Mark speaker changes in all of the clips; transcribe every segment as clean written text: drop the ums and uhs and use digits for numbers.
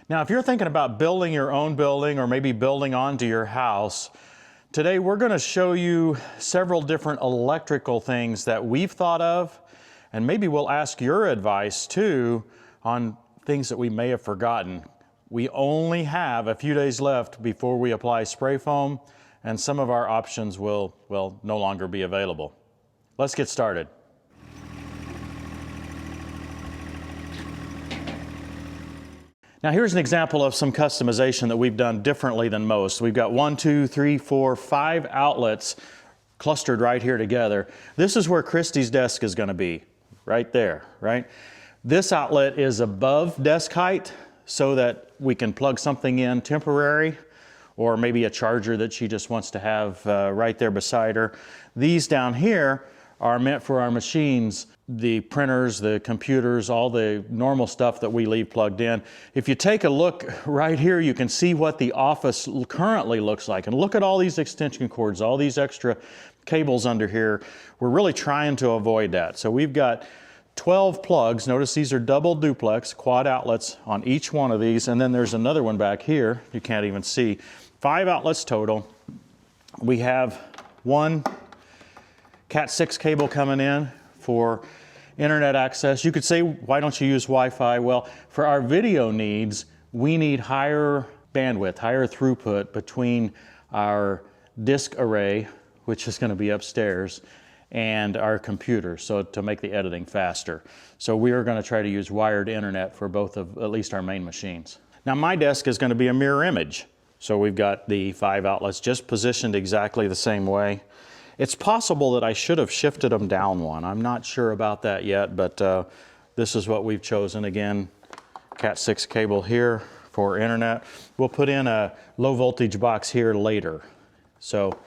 Speaker 1: Now, if you're thinking about building your own building or maybe building onto your house, today we're going to show you several different electrical things that we've thought of, and maybe we'll ask your advice too on things that we may have forgotten. We only have a few days left before we apply spray foam, and some of our options will no longer be available. Let's get started. Now here's an example of some customization that we've done differently than most. We've got 1, 2, 3, 4, 5 outlets clustered right here together. This is where Christy's desk is going to be, right there, right? This outlet is above desk height so that we can plug something in temporary, or maybe a charger that she just wants to have right there beside her. These down here are meant for our machines, the printers, the computers, all the normal stuff that we leave plugged in. If you take a look right here, you can see what the office currently looks like. And look at all these extension cords, all these extra cables under here. We're really trying to avoid that. So we've got 12 plugs. Notice these are double duplex quad outlets on each one of these. And then there's another one back here you can't even see. 5 outlets total. We have one Cat 6 cable coming in for internet access. You could say, why don't you use Wi-Fi? Well, for our video needs, we need higher bandwidth, higher throughput between our disk array, which is going to be upstairs, and our computer, so to make the editing faster. So we are going to try to use wired internet for both of at least our main machines. Now my desk is going to be a mirror image. So we've got the 5 outlets just positioned exactly the same way. It's possible that I should have shifted them down one. I'm not sure about that yet, but this is what we've chosen. Again, Cat 6 cable here for internet. We'll put in a low voltage box here later, so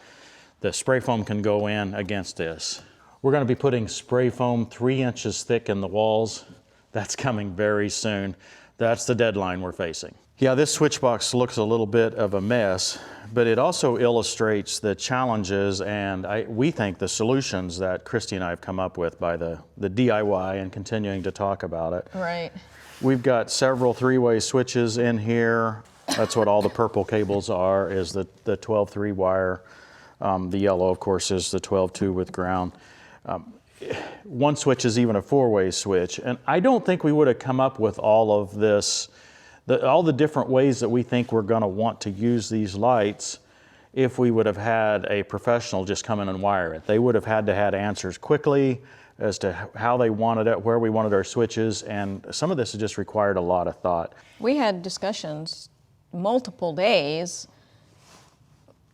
Speaker 1: the spray foam can go in against this. We're going to be putting spray foam 3 inches thick in the walls. That's coming very soon. That's the deadline we're facing. Yeah, this switch box looks a little bit of a mess, but it also illustrates the challenges and we think the solutions that Christy and I have come up with by the DIY and continuing to talk about it.
Speaker 2: Right.
Speaker 1: We've got several 3-way switches in here. That's what all the purple cables are, is the 12 3-wire. The yellow, of course, is the 12 2 with ground. One switch is even a 4-way switch, and I don't think we would have come up with all of this, all the different ways that we think we're going to want to use these lights if we would have had a professional just come in and wire it. They would have had to have answers quickly as to how they wanted it, where we wanted our switches, and some of this has just required a lot of thought.
Speaker 2: We had discussions multiple days,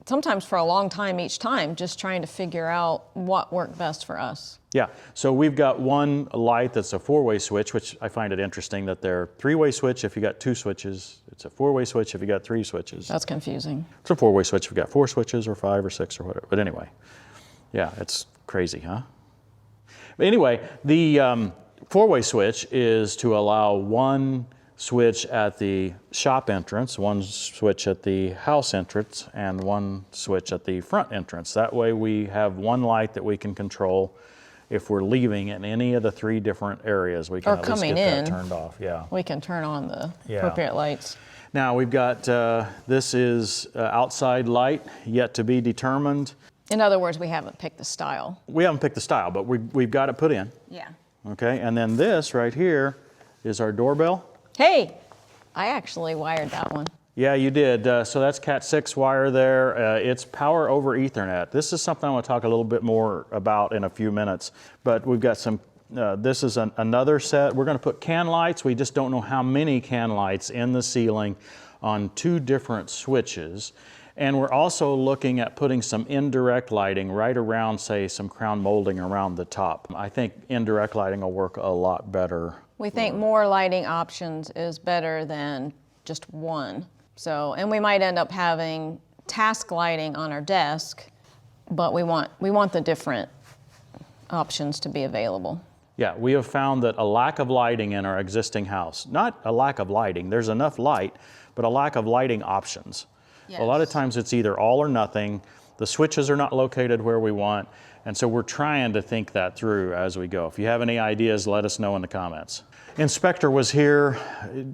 Speaker 2: sometimes for a long time each time, just trying to figure out what worked best for us.
Speaker 1: Yeah, so we've got one light that's a 4-way switch, which I find it interesting that they're 3-way switch if you got 2 switches. It's a 4-way switch if you got 3 switches.
Speaker 2: That's confusing.
Speaker 1: It's a 4-way switch if you got 4 switches or 5 or 6 or whatever. But anyway, yeah, it's crazy, huh? But anyway, the 4-way switch is to allow one switch at the shop entrance, one switch at the house entrance, and one switch at the front entrance. That way we have one light that we can control. If we're leaving in any of the 3 different areas, we can at least get that turned off. Yeah,
Speaker 2: we can turn on the appropriate lights.
Speaker 1: Now we've got, this is outside light, yet to be determined.
Speaker 2: In other words, we haven't picked the style.
Speaker 1: We haven't picked the style, but we've got it put in.
Speaker 2: Yeah.
Speaker 1: Okay, and then this right here is our doorbell.
Speaker 2: Hey, I actually wired that one.
Speaker 1: Yeah, you did. So that's Cat 6 wire there. It's power over Ethernet. This is something I want to talk a little bit more about in a few minutes. But we've got some, this is another set. We're going to put can lights. We just don't know how many can lights in the ceiling on 2 different switches. And we're also looking at putting some indirect lighting right around, say, some crown molding around the top. I think indirect lighting will work a lot better.
Speaker 2: We think more lighting options is better than just one. So, and we might end up having task lighting on our desk, but we want the different options to be available.
Speaker 1: Yeah, we have found that a lack of lighting in our existing house, not a lack of lighting, there's enough light, but a lack of lighting options. Yes. A lot of times it's either all or nothing, the switches are not located where we want, and so we're trying to think that through as we go. If you have any ideas, let us know in the comments. inspector was here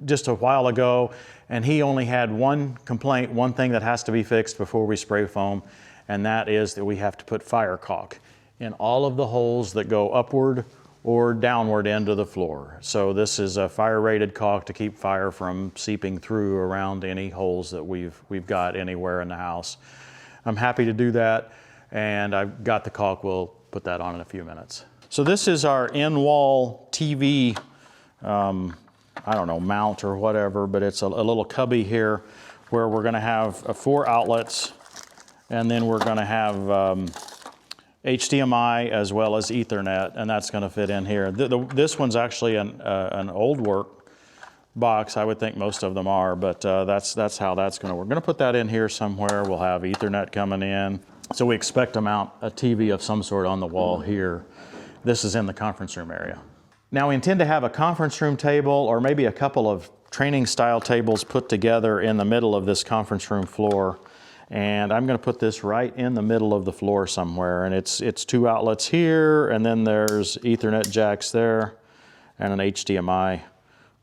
Speaker 1: just a while ago, and he only had one complaint, one thing that has to be fixed before we spray foam, and that is that we have to put fire caulk in all of the holes that go upward or downward into the floor. So this is a fire-rated caulk to keep fire from seeping through around any holes that we've got anywhere in the house. I'm happy to do that, and I've got the caulk. We'll put that on in a few minutes. So this is our in-wall TV, I don't know, mount or whatever, but it's a little cubby here where we're gonna have 4 outlets, and then we're gonna have HDMI as well as Ethernet, and that's going to fit in here. This one's actually an old work box. I would think most of them are, but that's how that's going to work. We're going to put that in here somewhere. We'll have Ethernet coming in. So we expect to mount a TV of some sort on the wall here. This is in the conference room area. Now we intend to have a conference room table or maybe a couple of training style tables put together in the middle of this conference room floor. And I'm going to put this right in the middle of the floor somewhere, and it's 2 outlets here, and then there's Ethernet jacks there and an HDMI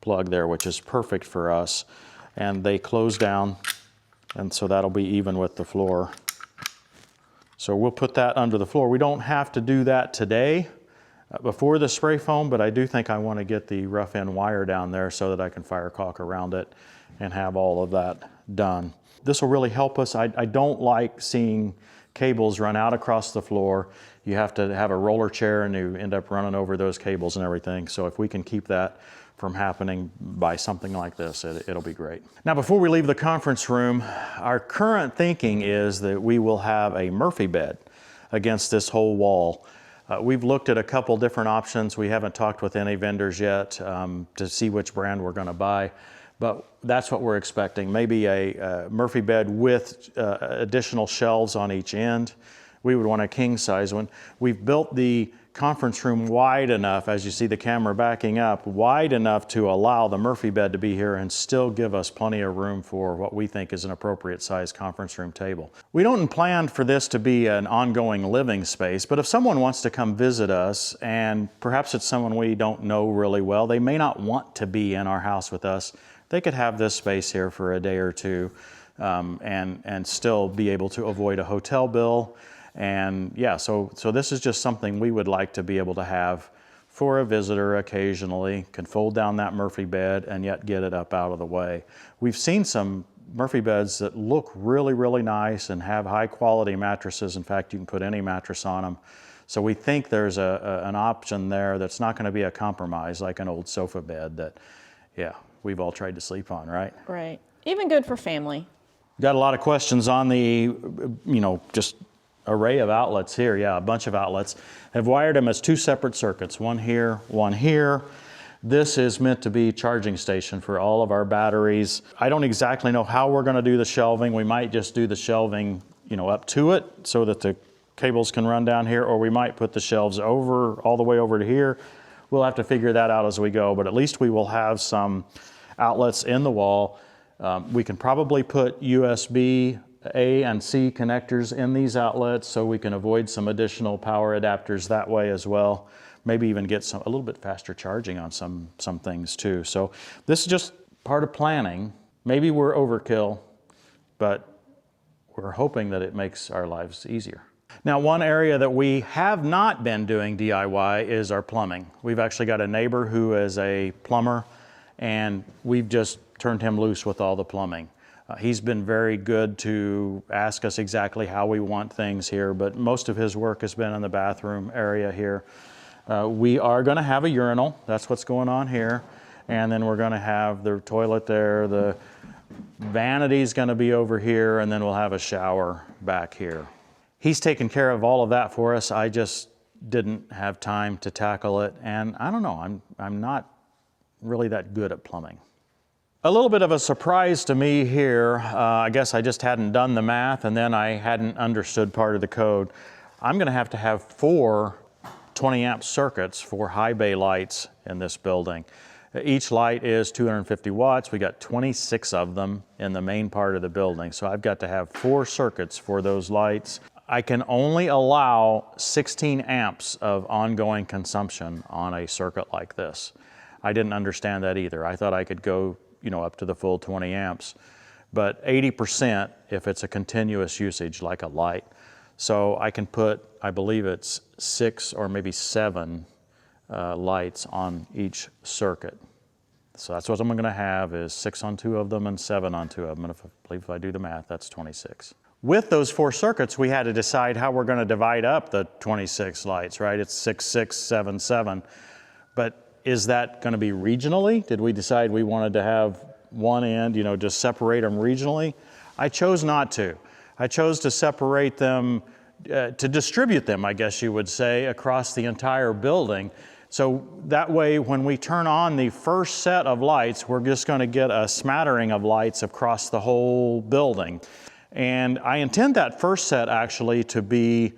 Speaker 1: plug there, which is perfect for us. And they close down, and so that'll be even with the floor. So we'll put that under the floor. We don't have to do that today before the spray foam, but I do think I want to get the rough end wire down there so that I can fire caulk around it and have all of that done. This will really help us. I don't like seeing cables run out across the floor. You have to have a roller chair and you end up running over those cables and everything. So if we can keep that from happening by something like this, it'll be great. Now before we leave the conference room, our current thinking is that we will have a Murphy bed against this whole wall. We've looked at a couple different options. We haven't talked with any vendors yet to see which brand we're going to buy. But that's what we're expecting, maybe a Murphy bed with additional shelves on each end. We would want a king size one. We've built the conference room wide enough, as you see the camera backing up, wide enough to allow the Murphy bed to be here and still give us plenty of room for what we think is an appropriate size conference room table. We don't plan for this to be an ongoing living space, but if someone wants to come visit us, and perhaps it's someone we don't know really well, they may not want to be in our house with us, they could have this space here for a day or two and still be able to avoid a hotel bill. And yeah, so this is just something we would like to be able to have for a visitor occasionally, can fold down that Murphy bed and yet get it up out of the way. We've seen some Murphy beds that look really, really nice and have high quality mattresses. In fact, you can put any mattress on them. So we think there's an option there that's not going to be a compromise like an old sofa bed that, yeah, we've all tried to sleep on, right?
Speaker 2: Right. Even good for family.
Speaker 1: Got a lot of questions on the, just array of outlets here. Yeah, a bunch of outlets. Have wired them as 2 separate circuits, one here, one here. This is meant to be a charging station for all of our batteries. I don't exactly know how we're going to do the shelving. We might just do the shelving, up to it so that the cables can run down here, or we might put the shelves all the way over to here. We'll have to figure that out as we go, but at least we will have some outlets in the wall. We can probably put USB A and C connectors in these outlets so we can avoid some additional power adapters that way as well. Maybe even get a little bit faster charging on some things too. So this is just part of planning. Maybe we're overkill, but we're hoping that it makes our lives easier. Now, one area that we have not been doing DIY is our plumbing. We've actually got a neighbor who is a plumber, and we've just turned him loose with all the plumbing. He's been very good to ask us exactly how we want things here, but most of his work has been in the bathroom area here. We are going to have a urinal. That's what's going on here. And then we're going to have the toilet there. The vanity's going to be over here, and then we'll have a shower back here. He's taken care of all of that for us. I just didn't have time to tackle it, and I don't know, I'm not really that good at plumbing. A little bit of a surprise to me here. I guess I just hadn't done the math, and then I hadn't understood part of the code. I'm going to have 4 20 amp circuits for high bay lights in this building. Each light is 250 watts. We got 26 of them in the main part of the building. So I've got to have 4 circuits for those lights. I can only allow 16 amps of ongoing consumption on a circuit like this. I didn't understand that either. I thought I could go, up to the full 20 amps, but 80% if it's a continuous usage like a light. So I can put, I believe it's 6 or maybe 7 lights on each circuit. So that's what I'm going to have, is 6 on 2 of them and 7 on 2 of them. And I believe if I do the math, that's 26. With those 4 circuits, we had to decide how we're going to divide up the 26 lights, right? It's 6, 6, 7, 7. But is that going to be regionally? Did we decide we wanted to have one end, just separate them regionally? I chose not to. I chose to separate them, to distribute them, I guess you would say, across the entire building. So that way, when we turn on the first set of lights, we're just going to get a smattering of lights across the whole building. And I intend that first set actually to be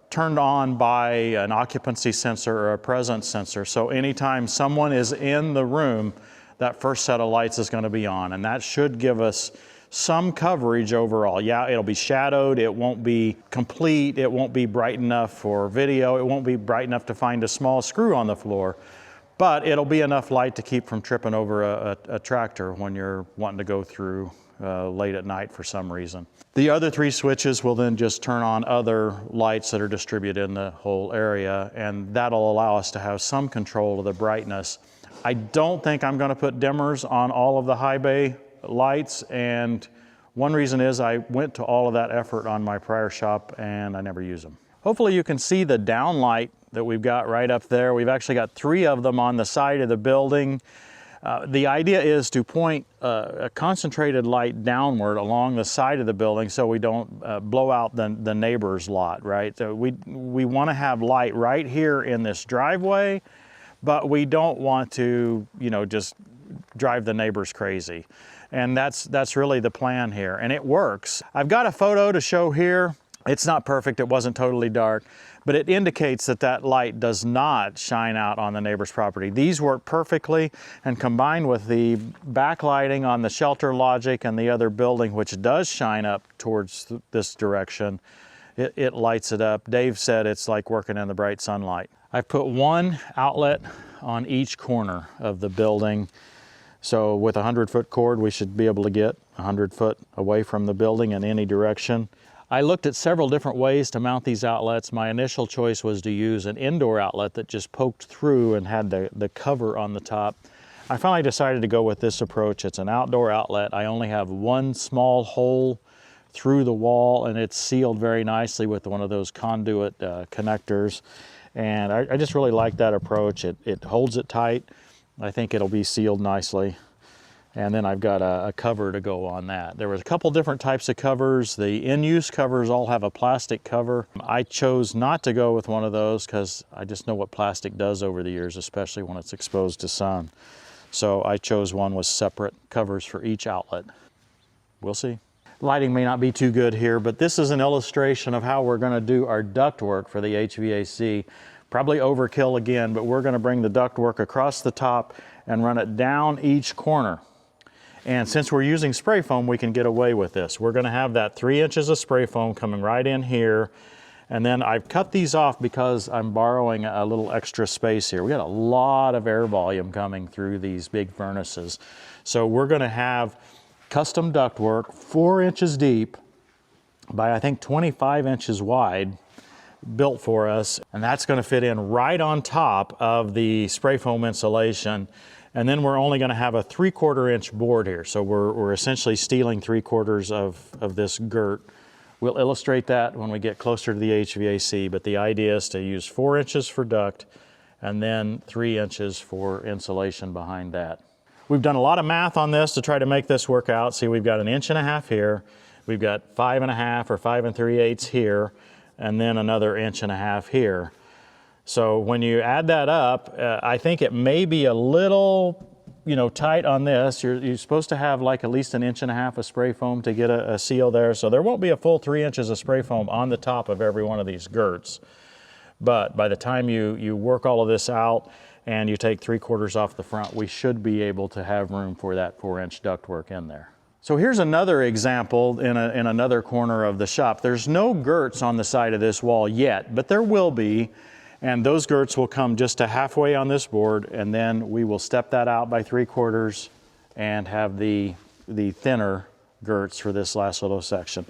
Speaker 1: turned on by an occupancy sensor or a presence sensor. So anytime someone is in the room, that first set of lights is going to be on. And that should give us some coverage overall. Yeah, it'll be shadowed, it won't be complete, it won't be bright enough for video, it won't be bright enough to find a small screw on the floor, but it'll be enough light to keep from tripping over a tractor when you're wanting to go through late at night for some reason. The other 3 switches will then just turn on other lights that are distributed in the whole area, and that'll allow us to have some control of the brightness. I don't think I'm going to put dimmers on all of the high bay lights, and one reason is I went to all of that effort on my prior shop and I never use them. Hopefully you can see the downlight that we've got right up there. We've actually got 3 of them on the side of the building. The idea is to point a concentrated light downward along the side of the building so we don't blow out the neighbor's lot, right? So we want to have light right here in this driveway, but we don't want to, just drive the neighbors crazy. And that's really the plan here, and it works. I've got a photo to show here. It's not perfect, it wasn't totally dark, but it indicates that light does not shine out on the neighbor's property. These work perfectly, and combined with the backlighting on the Shelter Logic and the other building, which does shine up towards this direction, it lights it up. Dave said it's like working in the bright sunlight. I've put 1 outlet on each corner of the building. So with a 100-foot cord, we should be able to get 100 foot away from the building in any direction. I looked at several different ways to mount these outlets. My initial choice was to use an indoor outlet that just poked through and had the cover on the top. I finally decided to go with this approach. It's an outdoor outlet. I only have 1 small hole through the wall, and it's sealed very nicely with one of those conduit connectors. And I just really like that approach. It holds it tight. I think it'll be sealed nicely. And then I've got a cover to go on that. There was a couple different types of covers. The in-use covers all have a plastic cover. I chose not to go with one of those because I just know what plastic does over the years, especially when it's exposed to sun. So I chose one with separate covers for each outlet. We'll see. Lighting may not be too good here, but this is an illustration of how we're going to do our ductwork for the HVAC. Probably overkill again, but we're going to bring the ductwork across the top and run it down each corner. And since we're using spray foam, we can get away with this. We're going to have that 3 inches of spray foam coming right in here. And then I've cut these off because I'm borrowing a little extra space here. We got a lot of air volume coming through these big furnaces. So we're going to have custom ductwork 4 inches deep by I think 25 inches wide, built for us, and that's going to fit in right on top of the spray foam insulation. And then we're only going to have a 3/4 inch board here, so we're essentially stealing 3/4 of this girt. We'll illustrate that when we get closer to the HVAC, but the idea is to use 4 inches for duct and then 3 inches for insulation behind that. We've done a lot of math on this to try to make this work out. See, we've got 1.5 inches here, we've got 5.5 or 5 3/8 here, and then another 1.5 inches here. So when you add that up, I think it may be a little, tight on this. You're supposed to have like at least 1.5 inches of spray foam to get a seal there. So there won't be a full 3 inches of spray foam on the top of every one of these girts. But by the time you work all of this out and you take 3/4 off the front, we should be able to have room for that 4-inch ductwork in there. So here's another example in another corner of the shop. There's no girts on the side of this wall yet, but there will be. And those girts will come just to halfway on this board, and then we will step that out by 3/4 and have the thinner girts for this last little section.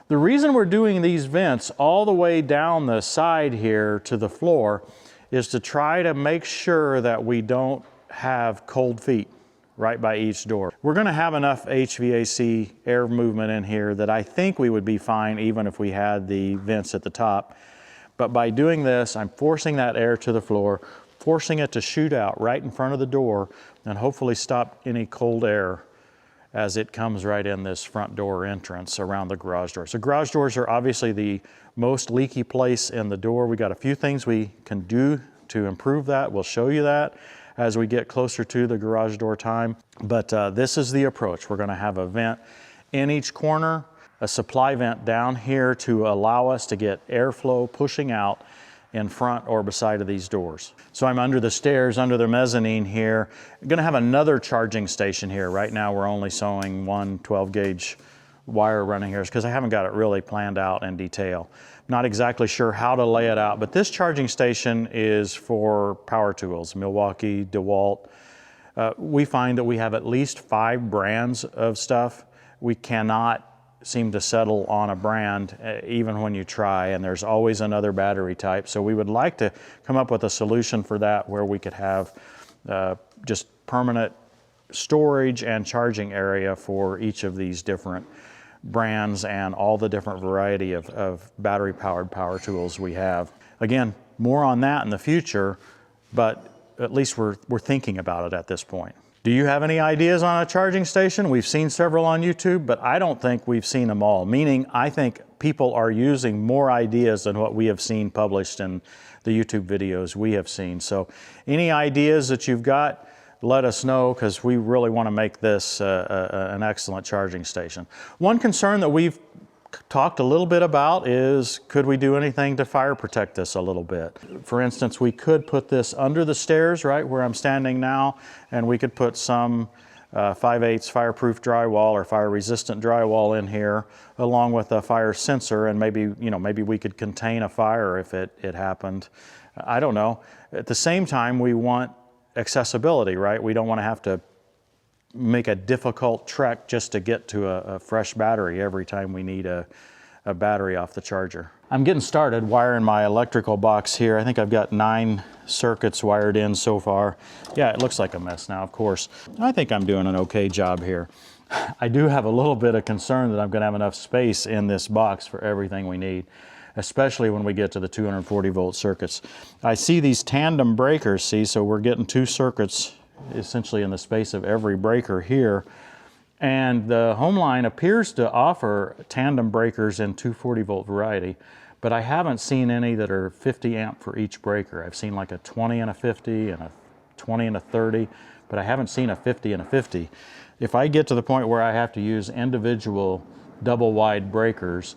Speaker 1: The reason we're doing these vents all the way down the side here to the floor is to try to make sure that we don't have cold feet right by each door. We're going to have enough HVAC air movement in here that I think we would be fine even if we had the vents at the top. But by doing this, I'm forcing that air to the floor, forcing it to shoot out right in front of the door, and hopefully stop any cold air as it comes right in this front door entrance around the garage door. So garage doors are obviously the most leaky place in the door. We got a few things we can do to improve that. We'll show you that as we get closer to the garage door time. But this is the approach. We're going to have a vent in each corner, a supply vent down here to allow us to get airflow pushing out in front or beside of these doors. So I'm under the stairs, under the mezzanine here. I'm gonna have another charging station here. Right now we're only showing one 12-gauge wire running here because I haven't got it really planned out in detail. Not exactly sure how to lay it out, but this charging station is for power tools, Milwaukee, DeWalt. We find that we have at least 5 brands of stuff. We cannot seem to settle on a brand even when you try, and there's always another battery type. So we would like to come up with a solution for that where we could have just permanent storage and charging area for each of these different brands and all the different variety of battery powered power tools we have. Again, more on that in the future, but at least we're thinking about it at this point. Do you have any ideas on a charging station? We've seen several on YouTube, but I don't think we've seen them all, meaning I think people are using more ideas than what we have seen published in the YouTube videos we have seen. So any ideas that you've got, let us know, because we really want to make this an excellent charging station. One concern that we've talked a little bit about is, could we do anything to fire protect this a little bit? For instance, we could put this under the stairs right where I'm standing now, and we could put some 5/8 fireproof drywall or fire resistant drywall in here along with a fire sensor, and maybe, you know, maybe we could contain a fire if it happened. I don't know. At the same time, we want accessibility, right? We don't want to have to make a difficult trek just to get to a fresh battery every time we need a battery off the charger. I'm getting started wiring my electrical box here. I think I've got 9 circuits wired in so far. Yeah, it looks like a mess now, of course. I think I'm doing an okay job here. I do have a little bit of concern that I'm going to have enough space in this box for everything we need, especially when we get to the 240 volt circuits. I see these tandem breakers, see, so we're getting 2 circuits essentially in the space of every breaker here. And the Homeline appears to offer tandem breakers in 240 volt variety, but I haven't seen any that are 50 amp for each breaker. I've seen like a 20 and a 50 and a 20 and a 30, but I haven't seen a 50 and a 50. If I get to the point where I have to use individual double wide breakers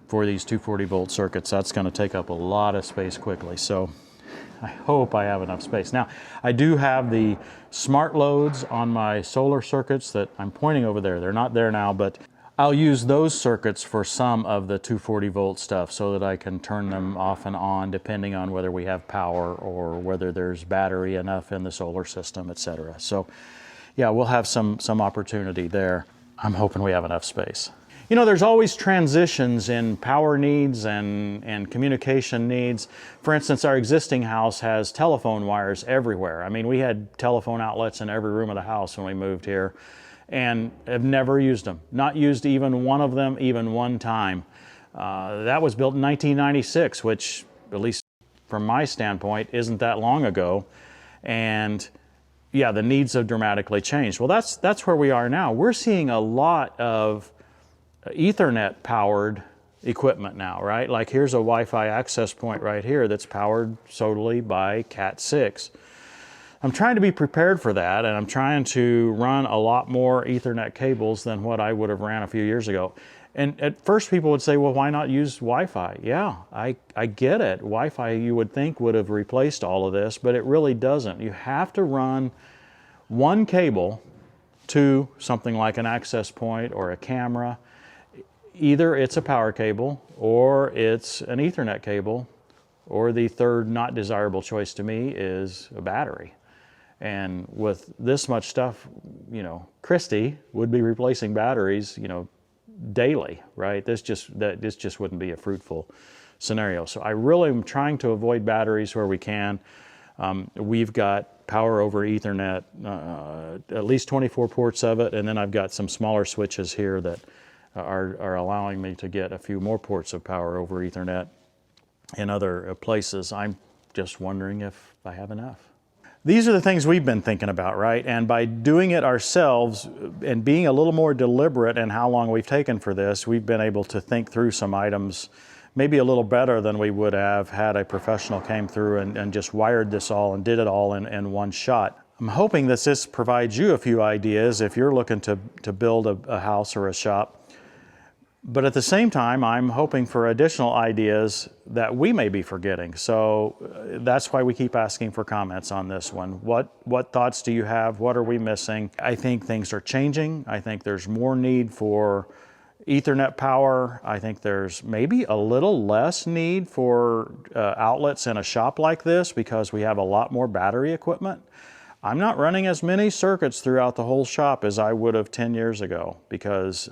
Speaker 1: for these 240 volt circuits, that's going to take up a lot of space quickly. So I hope I have enough space. Now, I do have the smart loads on my solar circuits that I'm pointing over there. They're not there now, but I'll use those circuits for some of the 240 volt stuff so that I can turn them off and on depending on whether we have power or whether there's battery enough in the solar system, etc. So yeah, we'll have some opportunity there. I'm hoping we have enough space. You know, there's always transitions in power needs and communication needs. For instance, our existing house has telephone wires everywhere. I mean, we had telephone outlets in every room of the house when we moved here and have never used them. Not used even one of them, even one time. That was built in 1996, which, at least from my standpoint, isn't that long ago. And yeah, the needs have dramatically changed. Well, that's where we are now. We're seeing a lot of Ethernet powered equipment now, right? Like here's a Wi-Fi access point right here that's powered solely by Cat 6. I'm trying to be prepared for that, and I'm trying to run a lot more Ethernet cables than what I would have ran a few years ago. And at first people would say, well, why not use Wi-Fi? Yeah, I get it. Wi-Fi, you would think, would have replaced all of this, but it really doesn't. You have to run one cable to something like an access point or a camera. Either it's a power cable or it's an Ethernet cable Or the third not desirable choice to me is a battery. And with this much stuff, you know, Christy would be replacing batteries, you know, daily, right? This just wouldn't be a fruitful scenario. So I really am trying to avoid batteries where we can. We've got power over Ethernet, at least 24 ports of it, and then I've got some smaller switches here that are allowing me to get a few more ports of power over Ethernet in other places. I'm just wondering if I have enough. These are the things we've been thinking about, right? And by doing it ourselves and being a little more deliberate in how long we've taken for this, we've been able to think through some items maybe a little better than we would have had a professional came through and just wired this all and did it all in one shot. I'm hoping that this provides you a few ideas if you're looking to build a house or a shop. But at the same time, I'm hoping for additional ideas that we may be forgetting. So that's why we keep asking for comments on this one. What thoughts do you have? What are we missing? I think things are changing. I think there's more need for Ethernet power. I think there's maybe a little less need for outlets in a shop like this because we have a lot more battery equipment. I'm not running as many circuits throughout the whole shop as I would have 10 years ago because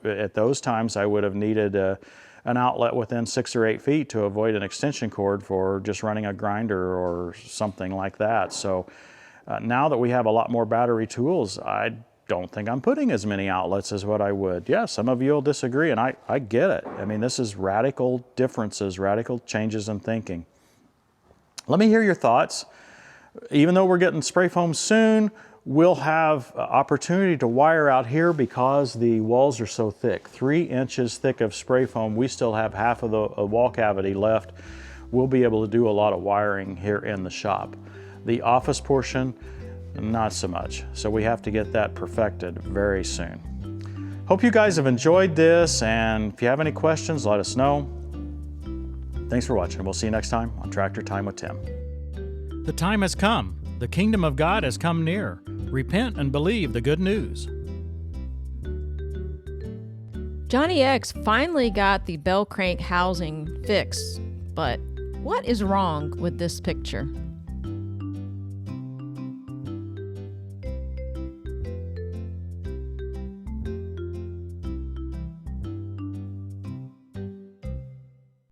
Speaker 1: at those times I would have needed an outlet within 6 or 8 feet to avoid an extension cord for just running a grinder or something like that. So now that we have a lot more battery tools, I don't think I'm putting as many outlets as what I would. Yeah, some of you will disagree, and I get it. I mean, this is radical differences, radical changes in thinking. Let me hear your thoughts. Even though we're getting spray foam soon, we'll have opportunity to wire out here because the walls are so thick. 3 inches thick of spray foam, we still have half of the wall cavity left. We'll be able to do a lot of wiring here in the shop. The office portion, not so much. So we have to get that perfected very soon. Hope you guys have enjoyed this, and if you have any questions, let us know. Thanks for watching. We'll see you next time on Tractor Time with Tim.
Speaker 3: The time has come. The kingdom of God has come near. Repent and believe the good news.
Speaker 2: Johnny X finally got the bell crank housing fixed, but what is wrong with this picture?